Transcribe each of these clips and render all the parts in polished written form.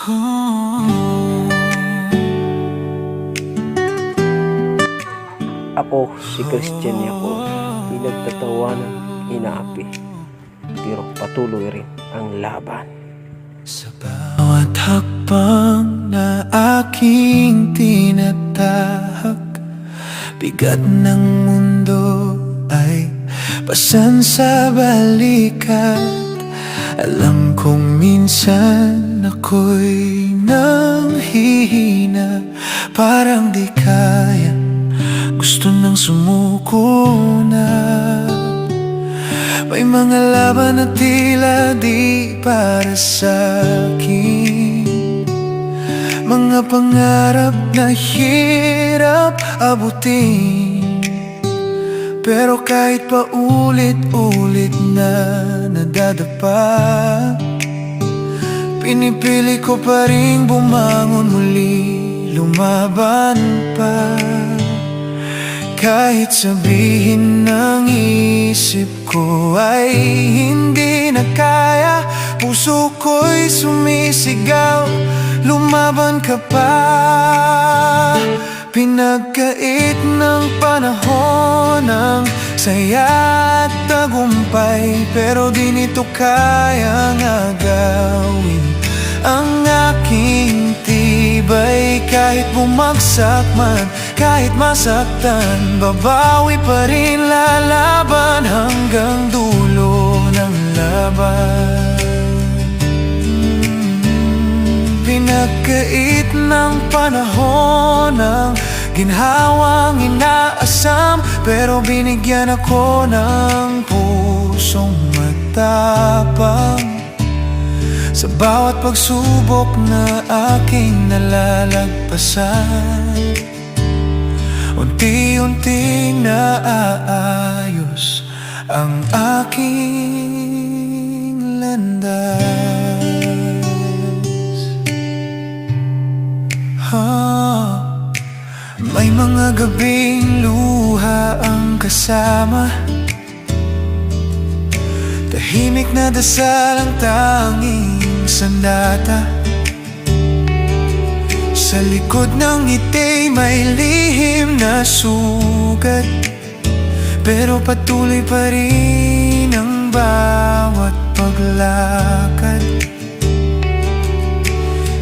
Ako si Christian Yaco, pinagtatawanan, inaapi, pero patuloy rin ang laban. Sa bawat hakbang na aking tinatahak, bigat ng mundo ay pasan sa balikat. Alam kong minsan ako'y nanghihina, parang di kaya, gusto nang sumuko na. May mga laban na tila di para sa'kin, mga pangarap na hirap abutin. Pero kahit pa ulit-ulit na nadadapa, pinipili ko pa rin bumangon muli, lumaban pa. Kahit sabihin ng isip ko ay hindi na kaya, puso ko'y sumisigaw, lumaban ka pa. Pinagkait ng panahon ng saya at tagumpay, pero di nito kayang agawin ang aking tibay. Kahit bumagsak man, kahit masaktan, babawi pa rin, lalaban hanggang dulo ng laban. Pinagkait ng panahon ng ginhawang inaasam, pero binigyan ako ng pusong matapang. Sa bawat pagsubok na aking nalalagpasan, unti-unting naaayos ang aking landas. May mga gabing luha ang kasama, tahimik na dasal ang tanging sandata. Sa likod ng ngiti may lihim na sugat, pero patuloy pa rin ang bawat paglakad.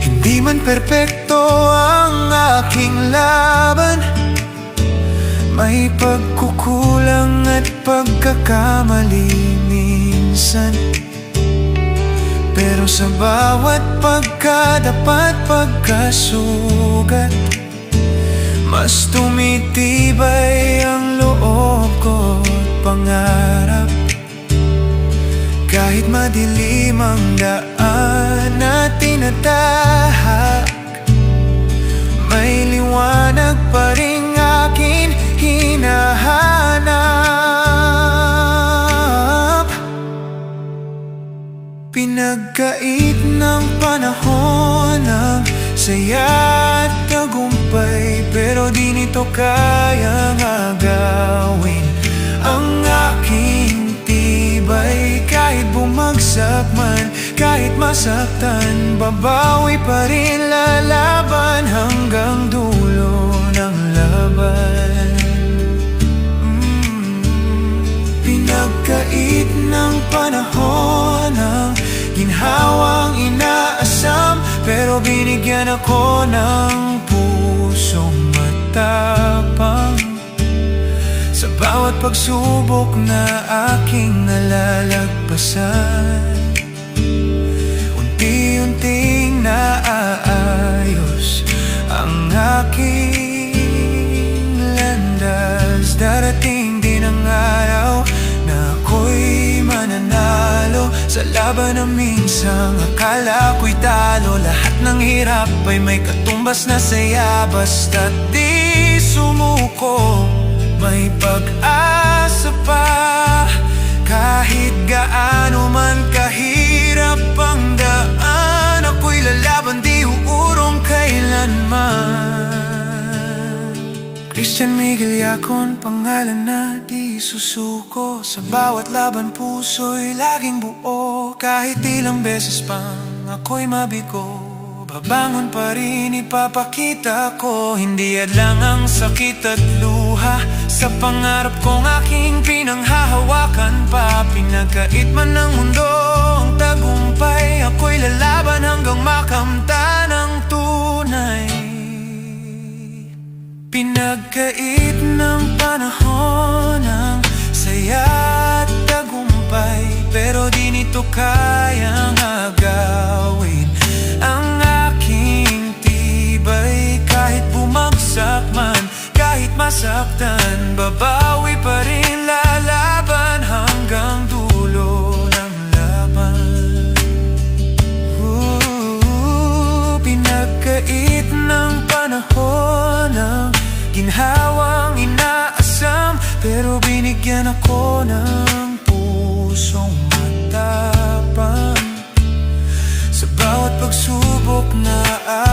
Hindi man perpekto ang aking laban, may pagkukulang at pagkakamali minsan. Pero sa bawat pagkadapat, pagkasugat, mas tumitibay ang loob ko't pangarap. Kahit madilim ang daan na tinatahak, may liwanag pa rin akin hinahanap. Pinagkait ng panahon ng saya at tagumpay, pero di nito kayang agawin ang aking tibay. Kahit bumagsak man, kahit masaktan, babawi pa rin, lalaban hanggang dulo ng laban. Pinagkait ng panahon ng ginhawang inaasam, pero binigyan ako ng pusong matapang. Sa bawat pagsubok na aking nalalagpasan, unti-unting naaayos ang aking landas. Darating din ang araw na ako'y mananalo sa laban na minsang akala ko'y talo. Lahat ng hirap ay may katumbas na saya, basta't di sumuko, may pag-asa pa. Kahit gaano man kahirap ang daan, ako'y lalaban, di uurong kailanman. Christian Miguel Yacon, pangalan na di susuko. Sa bawat laban puso'y laging buo. Kahit ilang beses pang ako'y mabigo, Babangon pa rin ipapakita ko, hindi adlang ang sakit at luha. Sa pangarap kong aking pinanghahawakan pa, pinagkait man ng mundo ang tagumpay, ako'y lalaban hanggang makamta ng tunay. Pinagkait ng panahon ang saya at tagumpay, pero di nito kayang agawin ang aking tibay. Kahit bumagsak man, kahit masaktan, babawi pa rin, lalaban hanggang dulo ng laban. Pinagkait ng panahon ang ginhawang inaasam, pero binigyan ako ng pusong matapang. Sa bawat pagsubok na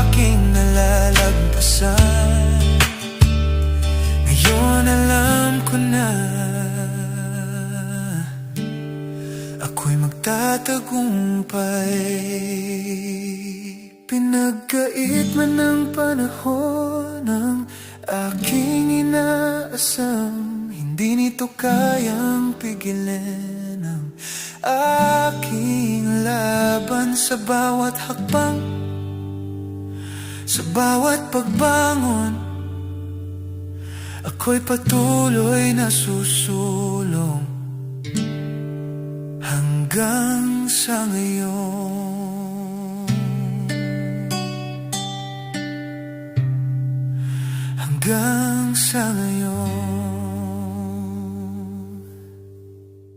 aking nalalagpasan, ngayon alam ko na ako'y magtatagumpay. Pinagkait man ng panahon ang aking inaasam, hindi nito kayang pigilan ang aking laban. Sa bawat hakbang, sa bawat pagbangon, ako'y patuloy na susulong hanggang sa ngayon. Hanggang sa ngayon.